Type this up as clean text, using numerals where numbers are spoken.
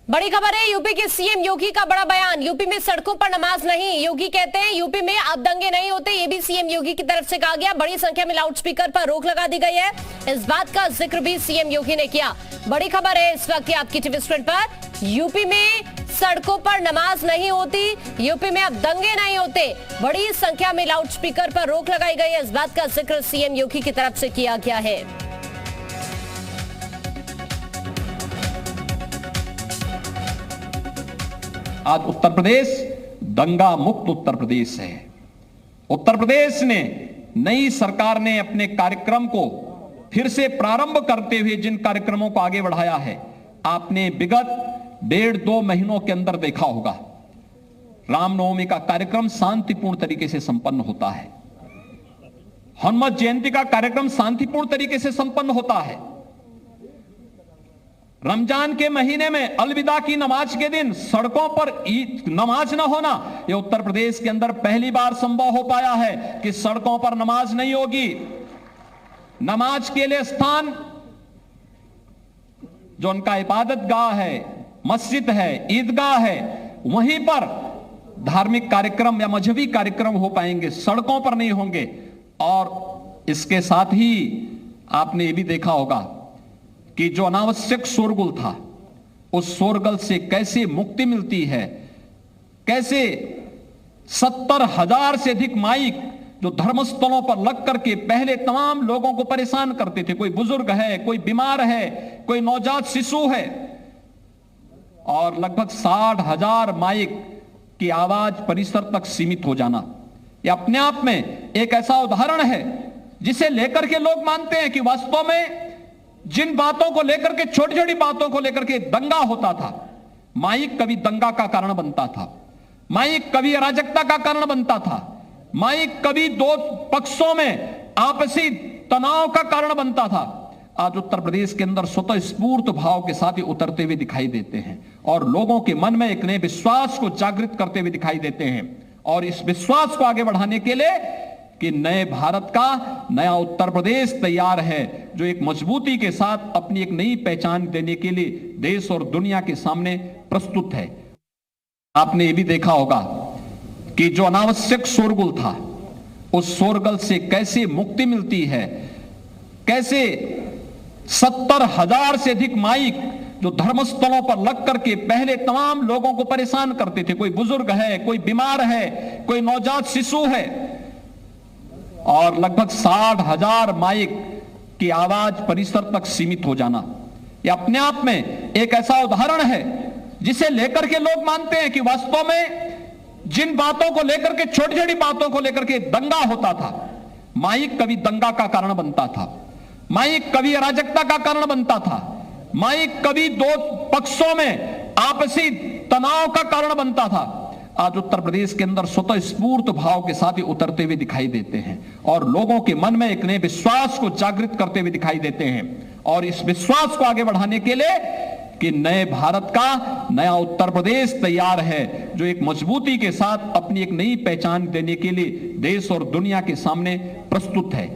बड़ी खबर है, यूपी के सीएम योगी का बड़ा बयान। यूपी में सड़कों पर नमाज नहीं। योगी कहते हैं यूपी में अब दंगे नहीं होते। ये भी सीएम योगी की तरफ से कहा गया। बड़ी संख्या में लाउडस्पीकर पर रोक लगा दी गई है। इस बात का जिक्र भी सीएम योगी ने किया। बड़ी खबर है इस वक्त आपकी टीवी स्क्रीन पर। यूपी में सड़कों पर नमाज नहीं होती। यूपी में अब दंगे नहीं होते। बड़ी संख्या में लाउडस्पीकर पर रोक लगाई गई है। इस बात का जिक्र सीएम योगी की तरफ से किया गया है। आज उत्तर प्रदेश दंगा मुक्त उत्तर प्रदेश है। उत्तर प्रदेश ने नई सरकार ने अपने कार्यक्रम को फिर से प्रारंभ करते हुए जिन कार्यक्रमों को आगे बढ़ाया है, आपने विगत 1.5-2 महीनों के अंदर देखा होगा। रामनवमी का कार्यक्रम शांतिपूर्ण तरीके से संपन्न होता है। हनुमत जयंती का कार्यक्रम शांतिपूर्ण तरीके से संपन्न होता है। रमजान के महीने में अलविदा की नमाज के दिन सड़कों पर नमाज न होना, यह उत्तर प्रदेश के अंदर पहली बार संभव हो पाया है कि सड़कों पर नमाज नहीं होगी। नमाज के लिए स्थान जो उनका इबादत गाह है, मस्जिद है, ईदगाह है, वहीं पर धार्मिक कार्यक्रम या मजहबी कार्यक्रम हो पाएंगे, सड़कों पर नहीं होंगे। और इसके साथ ही आपने ये भी देखा होगा कि जो अनावश्यक शोरगुल था, उस शोरगुल से कैसे मुक्ति मिलती है। कैसे 70,000 से अधिक माइक जो धर्मस्थलों पर लग करके पहले तमाम लोगों को परेशान करते थे। कोई बुजुर्ग है, कोई बीमार है, कोई नवजात शिशु है, और लगभग 60,000 माइक की आवाज परिसर तक सीमित हो जाना, यह अपने आप में एक ऐसा उदाहरण है जिसे लेकर के लोग मानते हैं कि वास्तव में जिन बातों को लेकर के, छोटी छोटी बातों को लेकर के दंगा होता था, माइक कभी दंगा का कारण बनता था, माइक कभी अराजकता का कारण बनता था, माइक कभी दो पक्षों में आपसी तनाव का कारण बनता था। आज उत्तर प्रदेश के अंदर स्वतः स्फूर्त भाव के साथ ही उतरते हुए दिखाई देते हैं और लोगों के मन में एक नए विश्वास को जागृत करते हुए दिखाई देते हैं। और इस विश्वास को आगे बढ़ाने के लिए कि नए भारत का नया उत्तर प्रदेश तैयार है, जो एक मजबूती के साथ अपनी एक नई पहचान देने के लिए देश और दुनिया के सामने प्रस्तुत है। आपने ये भी देखा होगा कि जो अनावश्यक शोरगुल था, उस शोरगुल से कैसे मुक्ति मिलती है। कैसे 70,000 से अधिक माइक जो धर्मस्थलों पर लग करके पहले तमाम लोगों को परेशान करते थे। कोई बुजुर्ग है, कोई बीमार है, कोई नवजात शिशु है, और लगभग 60,000 माइक की आवाज परिसर तक सीमित हो जाना, यह अपने आप में एक ऐसा उदाहरण है जिसे लेकर के लोग मानते हैं कि वास्तव में जिन बातों को लेकर के, छोटी छोटी बातों को लेकर के दंगा होता था, माइक कभी दंगा का कारण बनता था, माइक कभी अराजकता का कारण बनता था, माइक कभी दो पक्षों में आपसी तनाव का कारण बनता था। आज उत्तर प्रदेश के अंदर स्वतः स्फूर्त भाव के साथ ही उतरते हुए दिखाई देते हैं और लोगों के मन में एक नए विश्वास को जागृत करते हुए दिखाई देते हैं। और इस विश्वास को आगे बढ़ाने के लिए कि नए भारत का नया उत्तर प्रदेश तैयार है, जो एक मजबूती के साथ अपनी एक नई पहचान देने के लिए देश और दुनिया के सामने प्रस्तुत है।